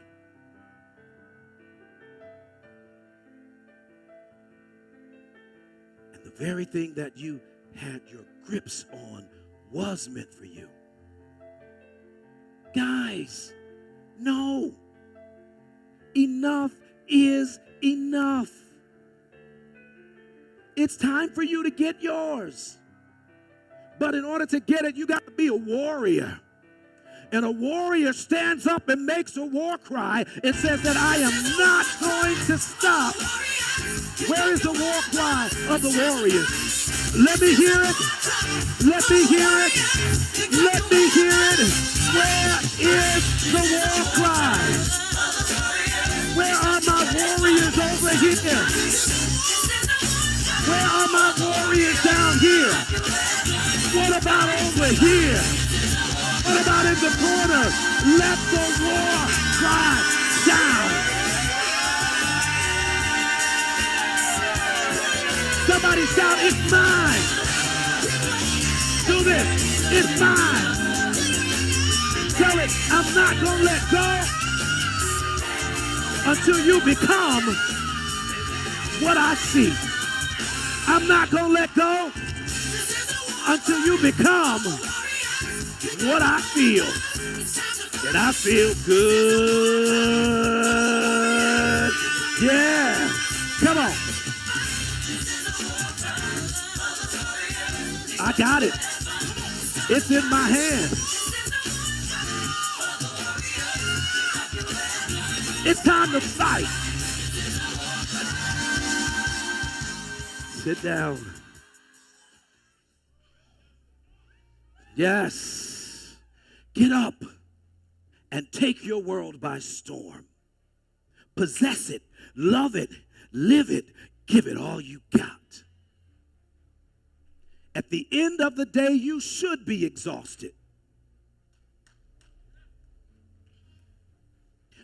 S1: And the very thing that you had your grips on was meant for you. Guys, no. Enough is enough. It's time for you to get yours. But in order to get it, you got to be a warrior. And a warrior stands up and makes a war cry and says that I am not going to stop. Where is the war cry of the warriors? Let me hear it. Let me hear it. Let me hear it. Where is the war cry? Where are my warriors over here? Where are my warriors down here? What about over here? What about in the corner? Let the war cry down. Somebody shout, it's mine. Do this, it's mine. Tell it, I'm not gonna let go until you become what I see. I'm not gonna let go until you become what I feel. And I feel good. Yeah. Come on. I got it. It's in my hand. It's time to fight. Sit down. Yes. Get up and take your world by storm. Possess it, love it, live it, give it all you got. At the end of the day, you should be exhausted.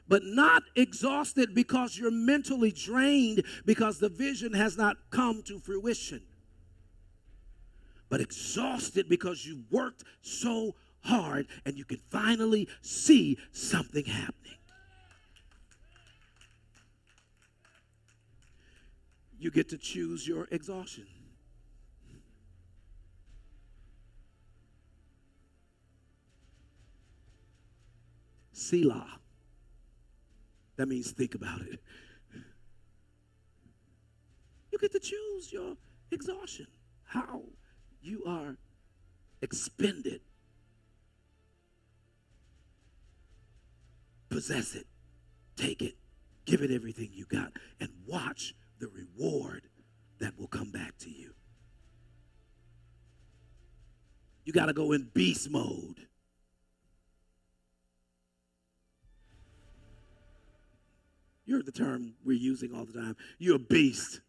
S1: But not exhausted because you're mentally drained because the vision has not come to fruition. But exhausted because you worked so hard and you can finally see something happening. You get to choose your exhaustion. Selah. That means think about it. You get to choose your exhaustion, how you are expended. Possess it, take it, give it everything you got, and watch the reward that will come back to you. You got to go in beast mode. You heard the term we're using all the time. You're a beast.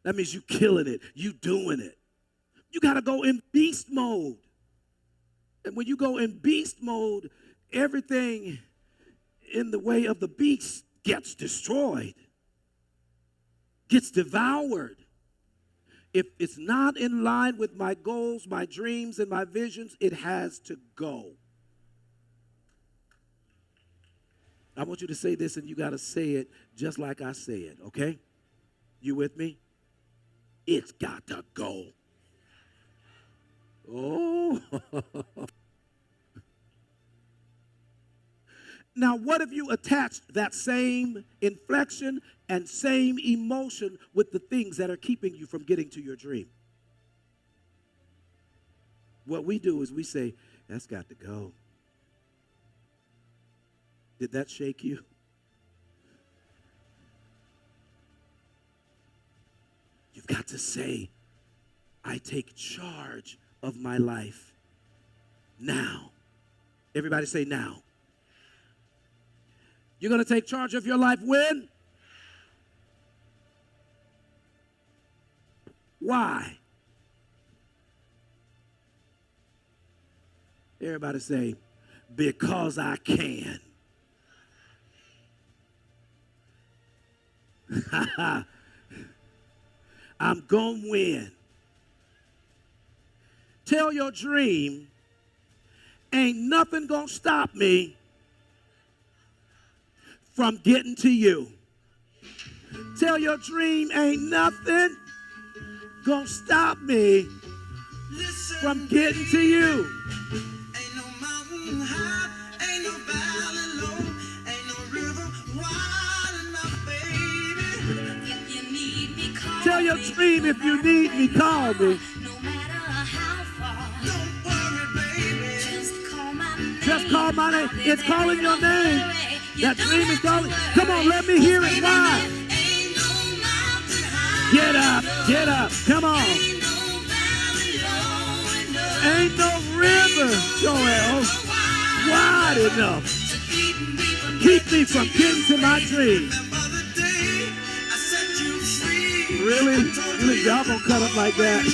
S1: That means you killing it. You doing it. You got to go in beast mode. And when you go in beast mode, everything in the way of the beast gets destroyed, gets devoured. If it's not in line with my goals, my dreams, and my visions, it has to go. I want you to say this, and you got to say it just like I say it, okay? You with me? It's got to go. Oh. Now, what if you attached that same inflection and same emotion with the things that are keeping you from getting to your dream? What we do is we say, that's got to go. Did that shake you? You've got to say, I take charge of my life now. Everybody say now. You're going to take charge of your life when? Why? Everybody say, because I can. I'm going to win. Tell your dream, ain't nothing going to stop me from getting to you. Tell your dream, ain't nothing going to stop me from getting to you.
S2: Ain't no mountain high, ain't no valley low, ain't no river wide enough, baby. If you need me, call
S1: Tell your dream, if you need me, call me.
S2: no matter how far. Don't worry, baby.
S1: Just call my name. It's calling your name. That dream is calling. Come on, let me hear it. Why?
S2: Ain't no mountain high.
S1: Get up, get up. Come on.
S2: Ain't no valley low,
S1: Ain't no river, Joel, wide enough. Keep me from getting to my dream. Really? Really? Y'all gonna cut up like that?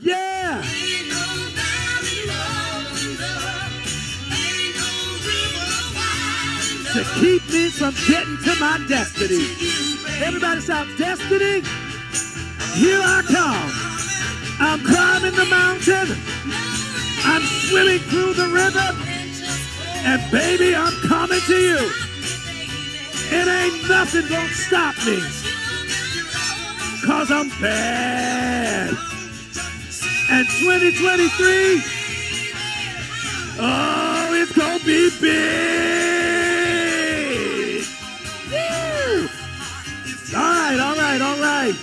S1: Yeah! To keep me from getting to my destiny. Everybody shout, destiny, here I come. I'm climbing the mountain. I'm swimming through the river. And baby, I'm coming to you. It ain't nothing gonna stop me. 'Cause I'm bad. And 2023, oh, it's gonna be big. Woo! All right.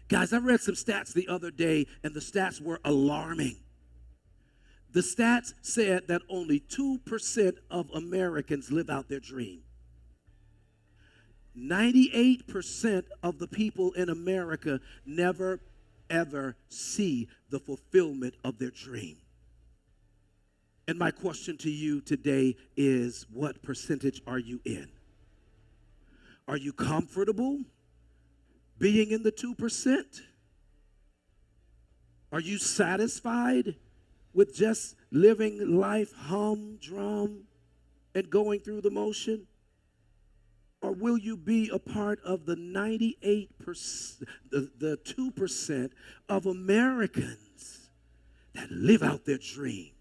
S1: Guys, I read some stats the other day, and the stats were alarming. The stats said that only 2% of Americans live out their dream. 98% of the people in America never, ever see the fulfillment of their dream. And my question to you today is, what percentage are you in? Are you comfortable being in the 2%? Are you satisfied with just living life humdrum and going through the motion? Or will you be a part of the 98%, the 2% of Americans that live out their dream?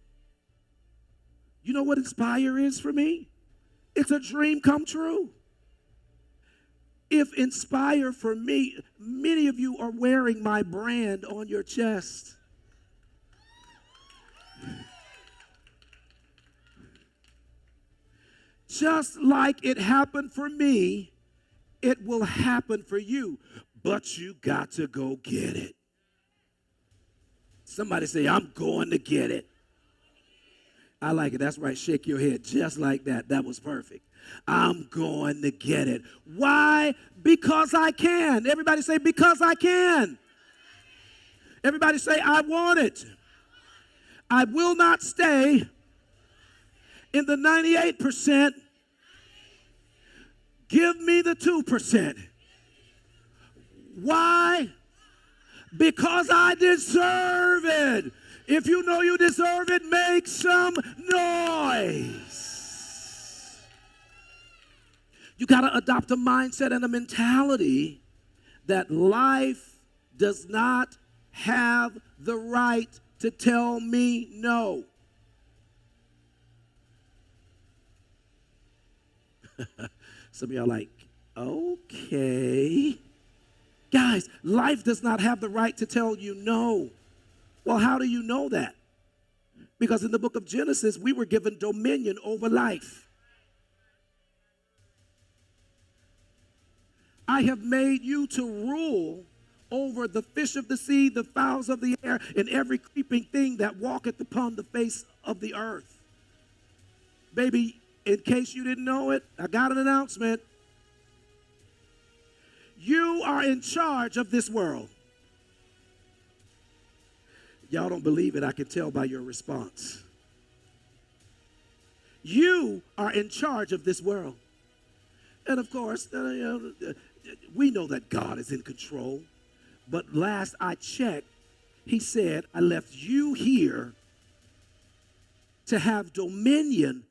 S1: You know what Inspire is for me? It's a dream come true. If Inspire for me, many of you are wearing my brand on your chest. Just like it happened for me, it will happen for you. But you got to go get it. Somebody say, I'm going to get it. I like it. That's right. Shake your head just like that. That was perfect. I'm going to get it. Why? Because I can. Everybody say, because I can. Everybody say, I want it. I will not stay in the 98%. Give me the 2%. Why? Because I deserve it. If you know you deserve it, make some noise. You got to adopt a mindset and a mentality that life does not have the right to tell me no. Some of y'all are like, okay. Guys, life does not have the right to tell you no. Well, how do you know that? Because in the book of Genesis, we were given dominion over life. I have made you to rule over the fish of the sea, the fowls of the air, and every creeping thing that walketh upon the face of the earth. Baby, in case you didn't know it, I got an announcement. You are in charge of this world. Y'all don't believe it, I can tell by your response. You are in charge of this world. And of course, we know that God is in control. But last I checked, he said, I left you here to have dominion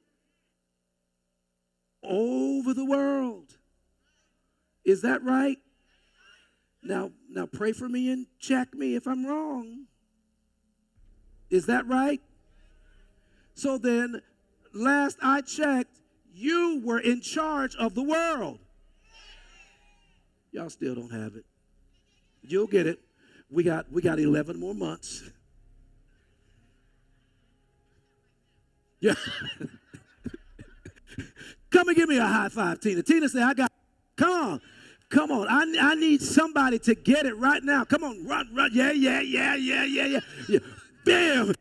S1: over the world. Is that right? Now pray for me and check me if I'm wrong. Is that right? So then, last I checked, you were in charge of the world. Y'all still don't have it. You'll get it. We got 11 more months. Yeah. Come and give me a high five, Tina. Tina said, I got it. Come on. Come on. I need somebody to get it right now. Come on. Run. Yeah. Bam.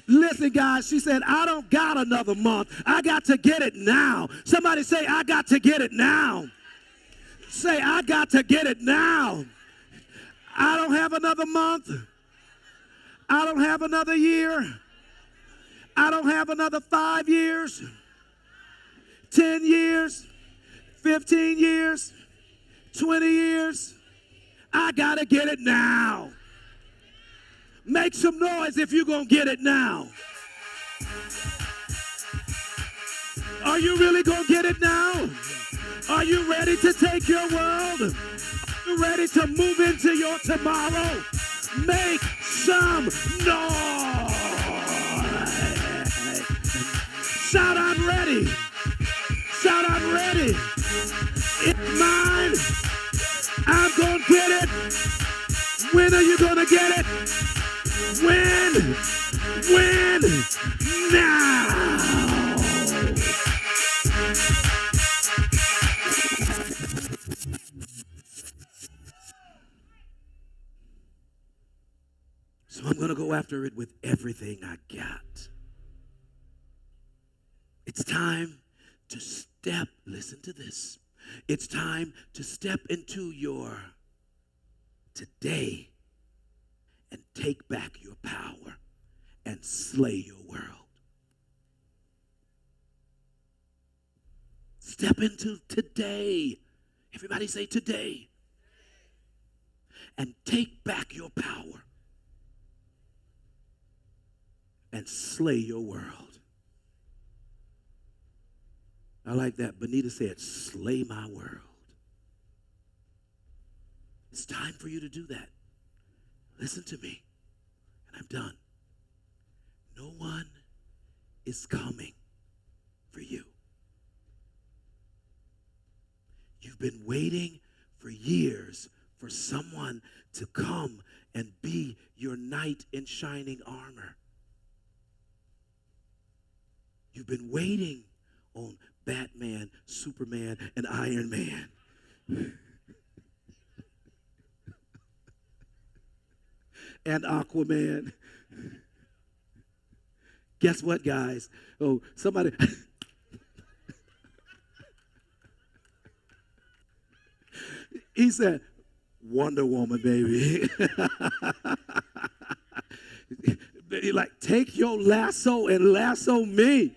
S1: Listen, guys, she said, I don't got another month. I got to get it now. Somebody say, I got to get it now. Say, I got to get it now. I don't have another month. I don't have another year. I don't have another 5 years, 10 years, 15 years, 20 years. I got to get it now. Make some noise if you're going to get it now. Are you really going to get it now? Are you ready to take your world? Are you ready to move into your tomorrow? Make some noise. Shout, I'm ready. Shout, I'm ready. It's mine. I'm going to get it. When are you going to get it? When? Now. So I'm going to go after it with everything I got. It's time to step, listen to this. It's time to step into your today and take back your power and slay your world. Step into today. Everybody say today. And take back your power and slay your world. I like that. Benita said, slay my world. It's time for you to do that. Listen to me, and I'm done. No one is coming for you. You've been waiting for years for someone to come and be your knight in shining armor. You've been waiting on Batman, Superman, and Iron Man. And Aquaman. Guess what, guys? Oh, somebody. He said, Wonder Woman, baby. Like, take your lasso and lasso me.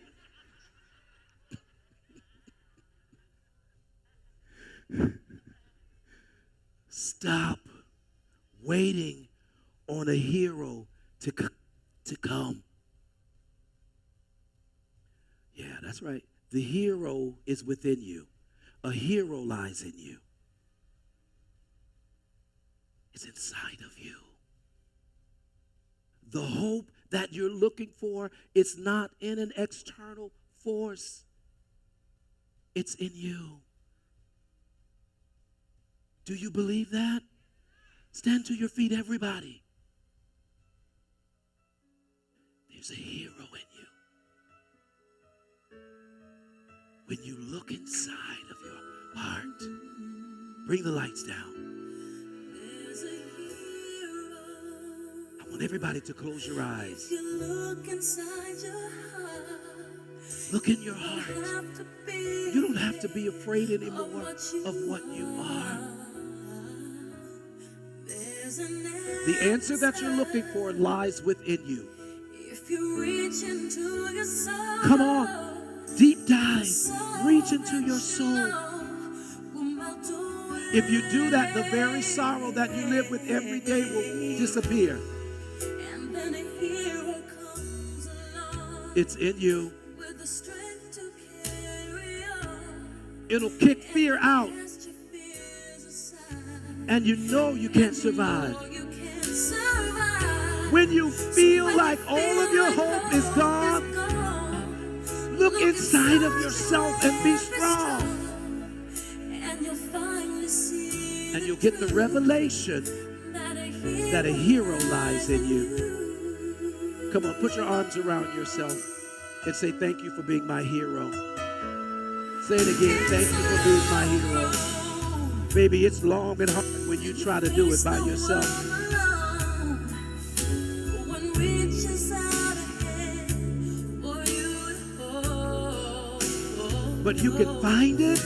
S1: Stop waiting on a hero to come. Yeah, that's right. The hero is within you. A hero lies in you. It's inside of you. The hope that you're looking for is not in an external force. It's in you. Do you believe that? Stand to your feet, everybody. There's a hero in you. When you look inside of your heart, bring the lights down. I want everybody to close your eyes.
S2: Look inside your heart.
S1: Look in your heart. You don't have to be afraid anymore of what you are. The answer that you're looking for lies within you.
S2: If you reach into your soul,
S1: come on, deep dive, reach into your soul. If you do that, the very sorrow that you live with every day will disappear.
S2: And then a hero comes along
S1: it's in you.
S2: with the strength to carry on.
S1: It'll kick fear out,
S2: Cast your fears aside.
S1: and you know you can't survive.
S2: You can't survive.
S1: When you feel like all of your hope is gone, look inside of yourself and be strong.
S2: And you'll finally see
S1: And you'll get the revelation that a hero lies in you. Come on, put your arms around yourself and say, thank you for being my hero. Say it again, thank you for being my hero. Baby, it's long and hard when you try to do it by yourself. But you can find it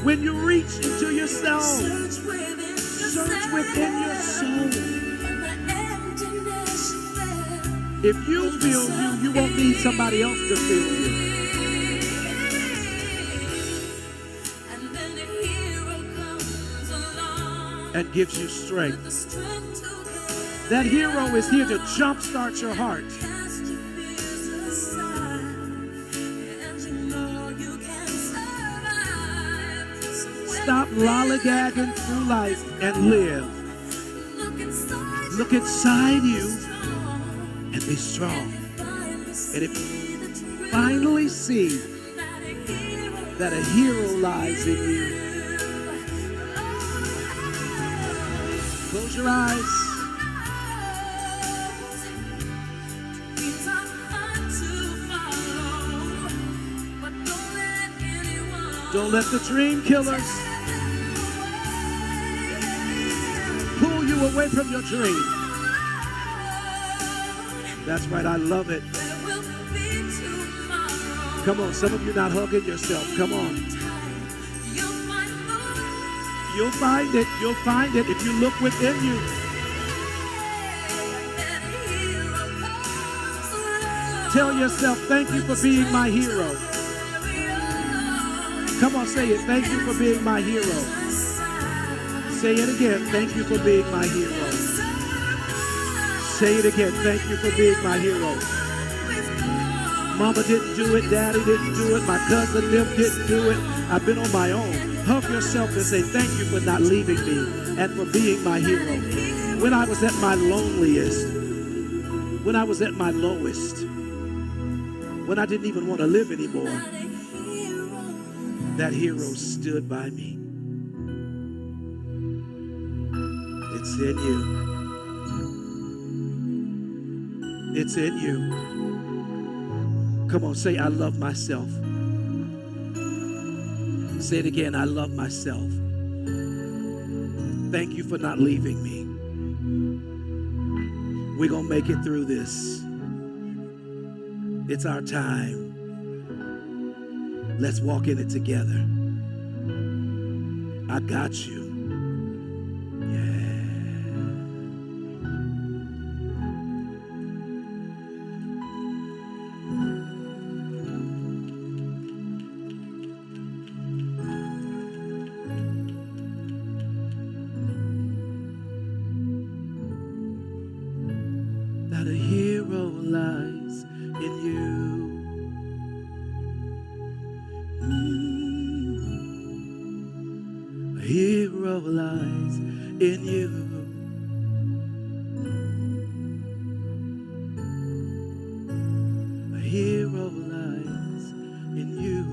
S1: when you reach into yourself. Search within your soul. If you feel you, you won't need somebody else to feel you. And gives you strength. That hero is here to jumpstart your heart. Stop lollygagging through life and live. Look inside you and be strong. And if you finally see that a hero lies in you, close your eyes. Don't let the dream killers pull you away from your dream. That's right, I love it. Come on, some of you not hugging yourself. Come on. You'll find it. You'll find it if you look within you. Tell yourself, thank you for being my hero. Come on, say it. Thank you for being my hero. Say it again. Thank you for being my hero. Say it again. Thank you for being my hero. Mama didn't do it. Daddy didn't do it. My cousin Lim didn't do it. I've been on my own. Hug yourself and say, thank you for not leaving me and for being my hero. When I was at my loneliest, when I was at my lowest, when I didn't even want to live anymore, that hero stood by me. It's in you. It's in you. Come on, say, I love myself. Say it again, I love myself. Thank you for not leaving me. We're going to make it through this. It's our time. Let's walk in it together. I got you. That a hero lies in you. A hero lies in you. A hero lies in you.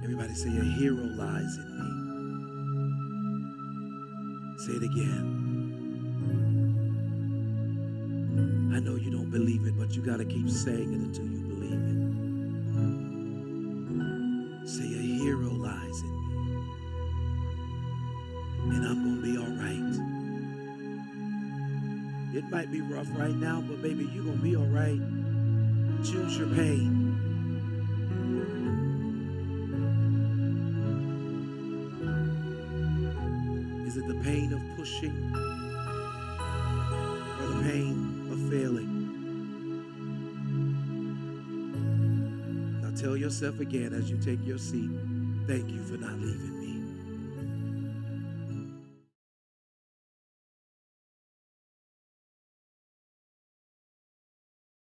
S1: Everybody say, a hero lies in me. Say it again. I know you don't believe it, but you got to keep saying it until you believe it. Say, a hero lies in me, and I'm going to be all right. It might be rough right now, but baby, you're going to be all right. Choose your pain. Is it the pain of pushing or the pain of failing? Now tell yourself again as you take your seat, thank you for not leaving me.